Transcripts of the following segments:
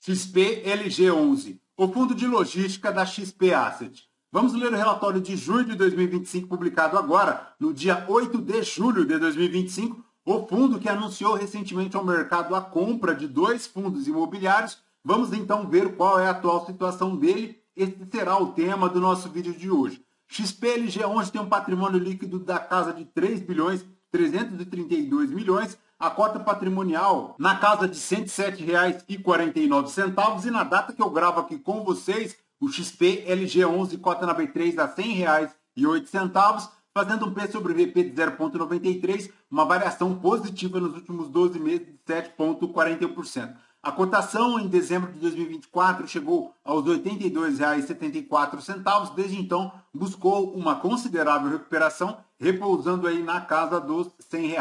XPLG11, o fundo de logística da XP Asset. Vamos ler o relatório de junho de 2025, publicado agora, no dia 8 de julho de 2025, o fundo que anunciou recentemente ao mercado a compra de 2 fundos imobiliários. Vamos então ver qual é a atual situação dele. Esse será o tema do nosso vídeo de hoje. XPLG11 tem um patrimônio líquido da casa de 3 bilhões 332 milhões, a cota patrimonial na casa de R$ 107,49, e na data que eu gravo aqui com vocês, o XPLG11 cota na B3 a R$ 100,08, fazendo um P sobre VP de 0,93, uma variação positiva nos últimos 12 meses de 7,41%. A cotação em dezembro de 2024 chegou aos R$ 82,74, desde então buscou uma considerável recuperação, repousando aí na casa dos R$ 100.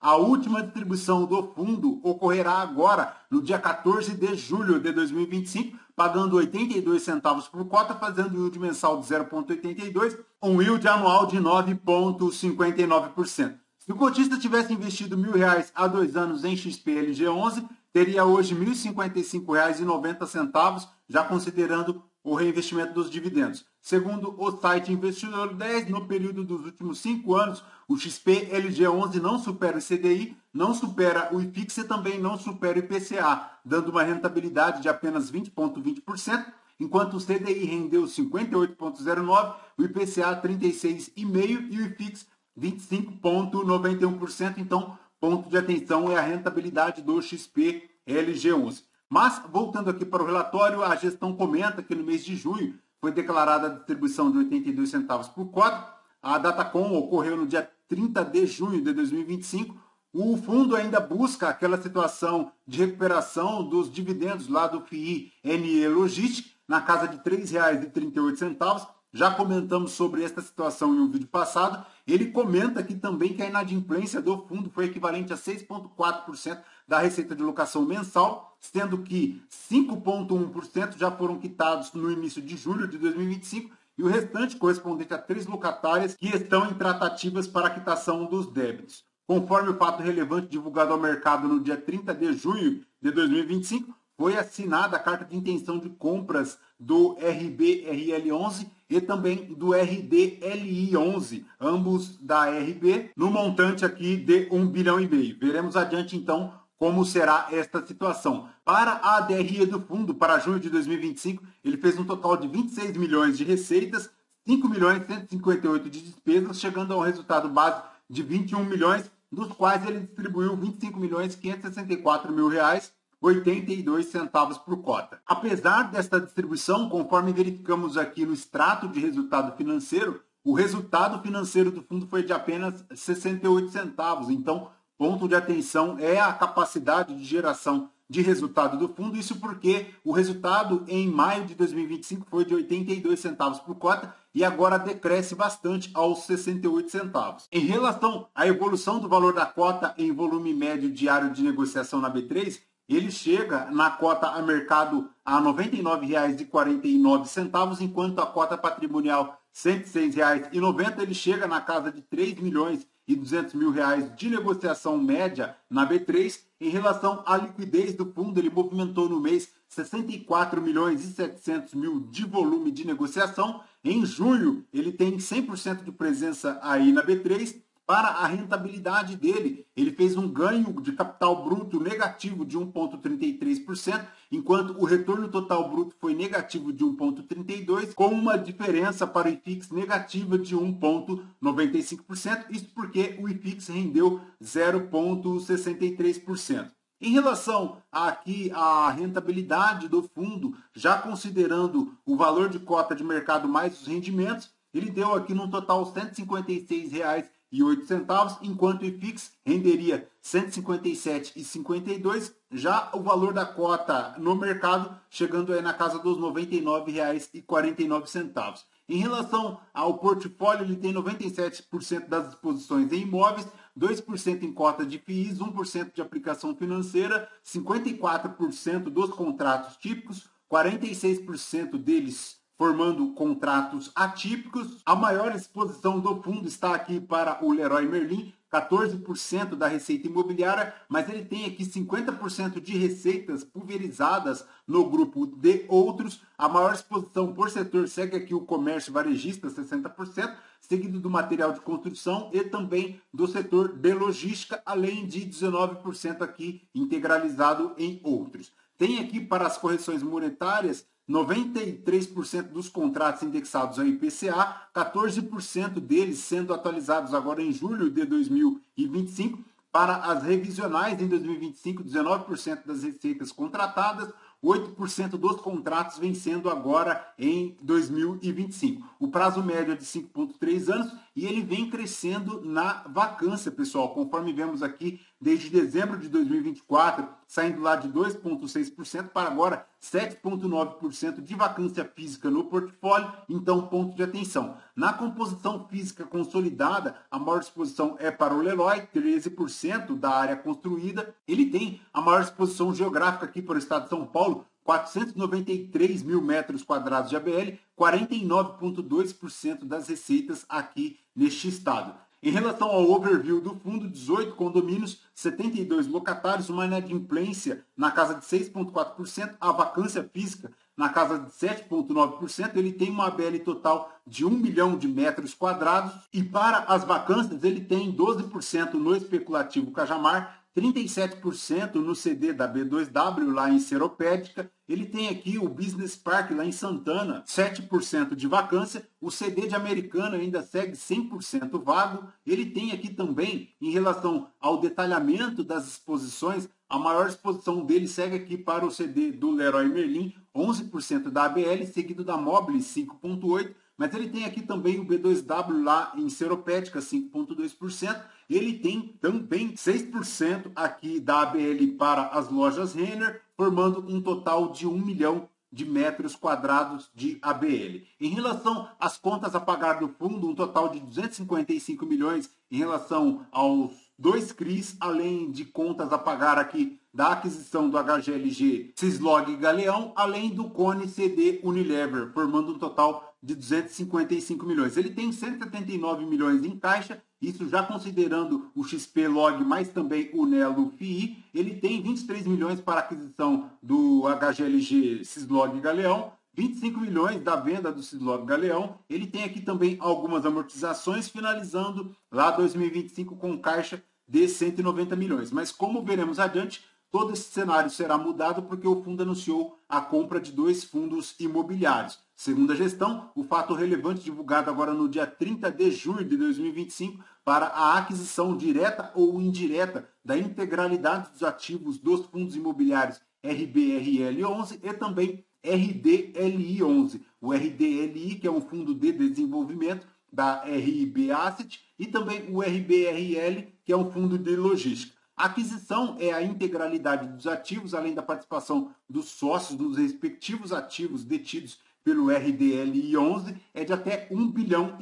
A última distribuição do fundo ocorrerá agora, no dia 14 de julho de 2025, pagando 82 centavos por cota, fazendo yield mensal de 0,82, um yield anual de 9,59%. Se o cotista tivesse investido R$ 1.000 há 2 anos em XPLG11, teria hoje R$ 1.055,90, já considerando o reinvestimento dos dividendos. Segundo o site Investidor 10, no período dos últimos 5 anos, o XPLG11 não supera o CDI, não supera o IFIX e também não supera o IPCA, dando uma rentabilidade de apenas 20,20%, enquanto o CDI rendeu 58,09%, o IPCA 36,5% e o IFIX 25,91%. Então, ponto de atenção é a rentabilidade do XPLG11. Mas, voltando aqui para o relatório, a gestão comenta que no mês de junho foi declarada a distribuição de 82 centavos por cota. A Datacom ocorreu no dia 30 de junho de 2025. O fundo ainda busca aquela situação de recuperação dos dividendos lá do FII NE Logistics, na casa de R$ 3,38. Já comentamos sobre esta situação em um vídeo passado. Ele comenta aqui também que a inadimplência do fundo foi equivalente a 6,4% da receita de locação mensal, sendo que 5,1% já foram quitados no início de julho de 2025 e o restante correspondente a 3 locatárias que estão em tratativas para a quitação dos débitos. Conforme o fato relevante divulgado ao mercado no dia 30 de junho de 2025, foi assinada a carta de intenção de compras do RBRL11 e também do RDLI11, ambos da RB, no montante aqui de 1,5 bilhão. Veremos adiante, então, como será esta situação. Para a DRE do fundo, para junho de 2025, ele fez um total de 26 milhões de receitas, 5 milhões 158 de despesas, chegando a um resultado base de 21 milhões, dos quais ele distribuiu 25 milhões 564 mil reais, 82 centavos por cota. Apesar desta distribuição, conforme verificamos aqui no extrato de resultado financeiro, o resultado financeiro do fundo foi de apenas 68 centavos. Então, ponto de atenção é a capacidade de geração de resultado do fundo, isso porque o resultado em maio de 2025 foi de 82 centavos por cota e agora decresce bastante aos 68 centavos. Em relação à evolução do valor da cota em volume médio diário de negociação na B3, ele chega na cota a mercado a R$ 99,49, enquanto a cota patrimonial R$ 106,90, ele chega na casa de 3 milhões e 200 mil reais de negociação média na B3. Em relação à liquidez do fundo, ele movimentou no mês 64 milhões e 700 mil de volume de negociação. Em junho, ele tem 100% de presença aí na B3. Para a rentabilidade dele, ele fez um ganho de capital bruto negativo de 1,33%, enquanto o retorno total bruto foi negativo de 1,32%, com uma diferença para o IFIX negativa de 1,95%, isso porque o IFIX rendeu 0,63%. Em relação aqui à rentabilidade do fundo, já considerando o valor de cota de mercado mais os rendimentos, ele deu aqui no total R$ 156,08, enquanto o IFIX renderia R$ 157,52, já o valor da cota no mercado chegando aí na casa dos R$ 99,49. Em relação ao portfólio, ele tem 97% das exposições em imóveis, 2% em cota de FIIs, 1% de aplicação financeira, 54% dos contratos típicos, 46% deles formando contratos atípicos. A maior exposição do fundo está aqui para o Leroy Merlin, 14% da receita imobiliária, mas ele tem aqui 50% de receitas pulverizadas no grupo de outros. A maior exposição por setor segue aqui o comércio varejista, 60%, seguido do material de construção e também do setor de logística, além de 19% aqui integralizado em outros. Tem aqui para as correções monetárias 93% dos contratos indexados ao IPCA, 14% deles sendo atualizados agora em julho de 2025. Para as revisionais em 2025, 19% das receitas contratadas, 8% dos contratos vencendo agora em 2025. O prazo médio é de 5,3 anos e ele vem crescendo na vacância, pessoal, conforme vemos aqui desde dezembro de 2024, saindo lá de 2,6% para agora 7,9% de vacância física no portfólio. Então, ponto de atenção. Na composição física consolidada, a maior exposição é para o Leroy, 13% da área construída. Ele tem a maior exposição geográfica aqui para o estado de São Paulo, 493 mil metros quadrados de ABL, 49,2% das receitas aqui neste estado. Em relação ao overview do fundo, 18 condomínios, 72 locatários, uma inadimplência na casa de 6,4%, a vacância física na casa de 7,9%, ele tem uma ABL total de 1 milhão de metros quadrados e para as vacâncias ele tem 12% no especulativo Cajamar, 37% no CD da B2W lá em Seropédica. Ele tem aqui o Business Park lá em Santana, 7% de vacância. O CD de Americana ainda segue 100% vago. Ele tem aqui também, em relação ao detalhamento das exposições, a maior exposição dele segue aqui para o CD do Leroy Merlin, 11% da ABL, seguido da Mobile, 5,8%. Mas ele tem aqui também o B2W lá em Seropédica, 5,2%. Ele tem também 6% aqui da ABL para as lojas Renner, formando um total de 1 milhão de metros quadrados de ABL. Em relação às contas a pagar do fundo, um total de 255 milhões em relação aos 2 CRIs, além de contas a pagar aqui da aquisição do HGLG Cislog Galeão, além do Cone CD Unilever, formando um total de 255 milhões. Ele tem 179 milhões em caixa, isso já considerando o XP Log, mas também o Nelo FI. Ele tem 23 milhões para a aquisição do HGLG Cislog Galeão, 25 milhões da venda do Cislog Galeão. Ele tem aqui também algumas amortizações, finalizando lá 2025 com caixa de 190 milhões. Mas como veremos adiante, todo esse cenário será mudado porque o fundo anunciou a compra de 2 fundos imobiliários. Segundo a gestão, o fato relevante divulgado agora no dia 30 de junho de 2025 para a aquisição direta ou indireta da integralidade dos ativos dos fundos imobiliários RBRL11 e também RDLI11. O RDLI, que é um fundo de desenvolvimento da RB Asset, e também o RBRL, que é um fundo de logística. A aquisição é a integralidade dos ativos, além da participação dos sócios dos respectivos ativos detidos pelo RDLI11, é de até 1,5 bilhão.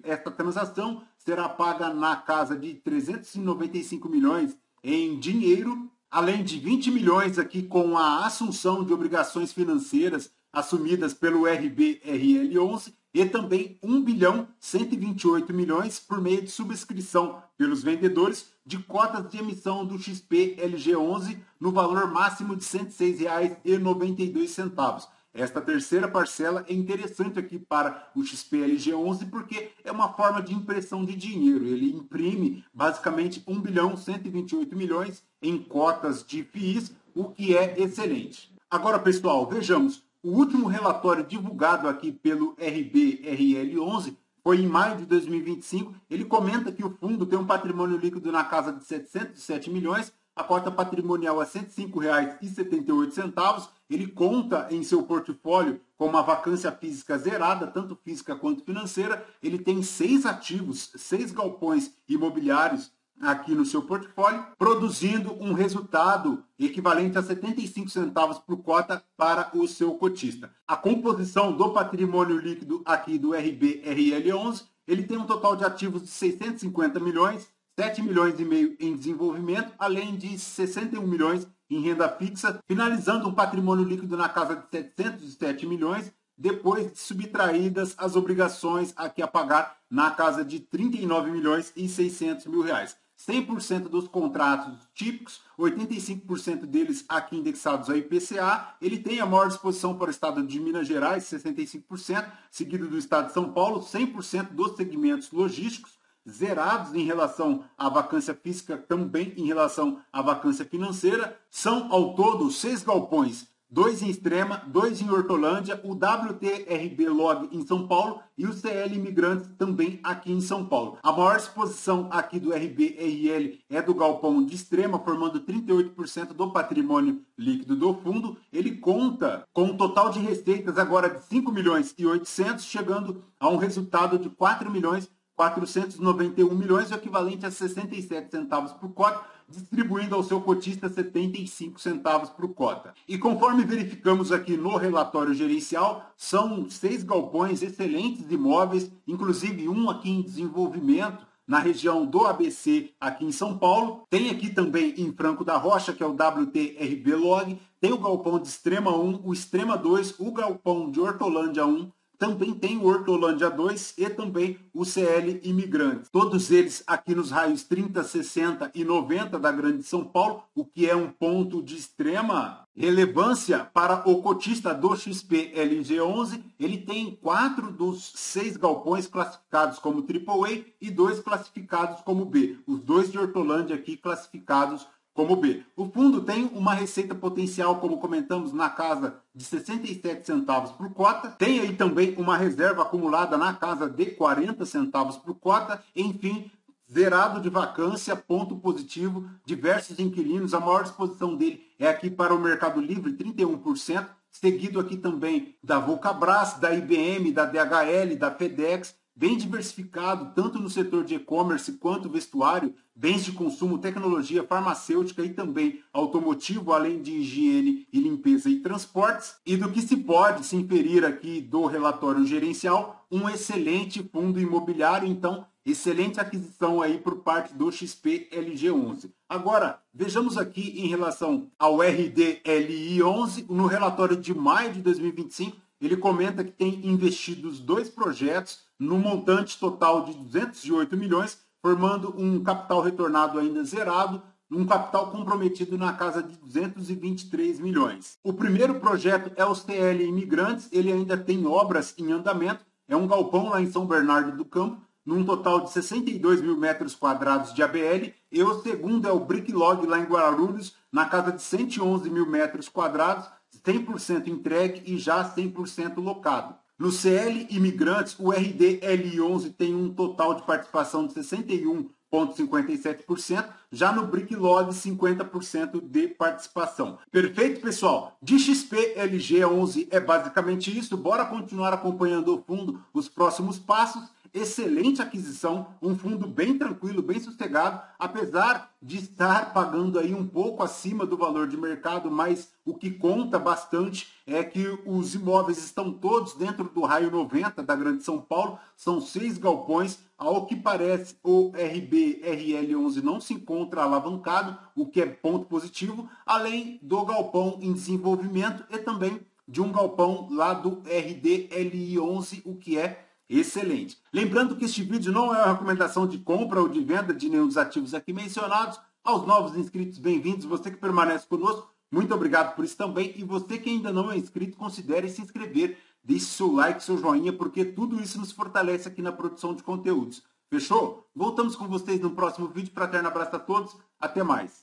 Esta transação será paga na casa de 395 milhões em dinheiro, além de 20 milhões aqui com a assunção de obrigações financeiras assumidas pelo RBRL11 e também 1 bilhão 128 milhões por meio de subscrição pelos vendedores de cotas de emissão do XP-LG11 no valor máximo de R$ 106,92. Esta terceira parcela é interessante aqui para o XP-LG11 porque é uma forma de impressão de dinheiro. Ele imprime basicamente 1 bilhão 128 milhões em cotas de FIIs, o que é excelente. Agora, pessoal, vejamos. O último relatório divulgado aqui pelo RBRL11 foi em maio de 2025. Ele comenta que o fundo tem um patrimônio líquido na casa de 707 milhões, a cota patrimonial é R$ 105,78. Ele conta em seu portfólio com uma vacância física zerada, tanto física quanto financeira. Ele tem 6 ativos, 6 galpões imobiliários aqui no seu portfólio, produzindo um resultado equivalente a 75 centavos por cota para o seu cotista. A composição do patrimônio líquido aqui do RBRL11, ele tem um total de ativos de 650 milhões, 7 milhões e meio em desenvolvimento, além de 61 milhões em renda fixa, finalizando um patrimônio líquido na casa de 707 milhões, depois de subtraídas as obrigações aqui a pagar na casa de 39 milhões e 600 mil reais. 100% dos contratos típicos, 85% deles aqui indexados a IPCA. Ele tem a maior exposição para o estado de Minas Gerais, 65%, seguido do estado de São Paulo, 100% dos segmentos logísticos, zerados em relação à vacância física, também em relação à vacância financeira. São, ao todo, 6 galpões, 2 em Extrema, 2 em Hortolândia, o WTRB Log em São Paulo e o CL Imigrantes também aqui em São Paulo. A maior exposição aqui do RBRL é do galpão de Extrema, formando 38% do patrimônio líquido do fundo. Ele conta com um total de receitas agora de 5 milhões e 800, chegando a um resultado de 4 milhões 491 milhões, o equivalente a 67 centavos por cota, distribuindo ao seu cotista 75 centavos por cota. E conforme verificamos aqui no relatório gerencial, são 6 galpões, excelentes imóveis, inclusive um aqui em desenvolvimento, na região do ABC, aqui em São Paulo. Tem aqui também em Franco da Rocha, que é o WTRB Log, tem o galpão de Extrema 1, o Extrema 2, o galpão de Hortolândia 1, também tem o Hortolândia 2 e também o CL Imigrantes. Todos eles aqui nos raios 30, 60 e 90 da Grande São Paulo, o que é um ponto de extrema relevância para o cotista do XP-LG11. Ele tem 4 dos 6 galpões classificados como AAA e 2 classificados como B. Os 2 de Hortolândia aqui classificados como B. O fundo tem uma receita potencial, como comentamos, na casa de 67 centavos por cota. Tem aí também uma reserva acumulada na casa de 40 centavos por cota. Enfim, zerado de vacância, ponto positivo, diversos inquilinos. A maior exposição dele é aqui para o Mercado Livre, 31%. Seguido aqui também da Vulcabras, da IBM, da DHL, da FedEx. Bem diversificado, tanto no setor de e-commerce quanto vestuário, bens de consumo, tecnologia, farmacêutica e também automotivo, além de higiene e limpeza e transportes. E do que se pode se inferir aqui do relatório gerencial, um excelente fundo imobiliário, então, excelente aquisição aí por parte do XP-LG11. Agora, vejamos aqui em relação ao RDLI11, no relatório de maio de 2025, ele comenta que tem investido 2 projetos no montante total de 208 milhões, formando um capital retornado ainda zerado, um capital comprometido na casa de 223 milhões. O primeiro projeto é o CL Imigrantes, ele ainda tem obras em andamento, é um galpão lá em São Bernardo do Campo, num total de 62 mil metros quadrados de ABL, e o segundo é o Bricklog lá em Guarulhos, na casa de 111 mil metros quadrados, 100% entregue e já 100% locado. No CL Imigrantes, o RDL11 tem um total de participação de 61,57%, já no Bricklog 50% de participação. Perfeito, pessoal? De XP-LG11 é basicamente isso. Bora continuar acompanhando o fundo, os próximos passos. Excelente aquisição, um fundo bem tranquilo, bem sossegado, apesar de estar pagando aí um pouco acima do valor de mercado, mas o que conta bastante é que os imóveis estão todos dentro do raio 90 da Grande São Paulo, são 6 galpões, ao que parece o RBRL11 não se encontra alavancado, o que é ponto positivo, além do galpão em desenvolvimento e também de um galpão lá do RDLI11, o que é excelente. Lembrando que este vídeo não é uma recomendação de compra ou de venda de nenhum dos ativos aqui mencionados. Aos novos inscritos, bem-vindos. Você que permanece conosco, muito obrigado por isso também. E você que ainda não é inscrito, considere se inscrever. Deixe seu like, seu joinha, porque tudo isso nos fortalece aqui na produção de conteúdos. Fechou? Voltamos com vocês no próximo vídeo. Fraterno abraço a todos. Até mais.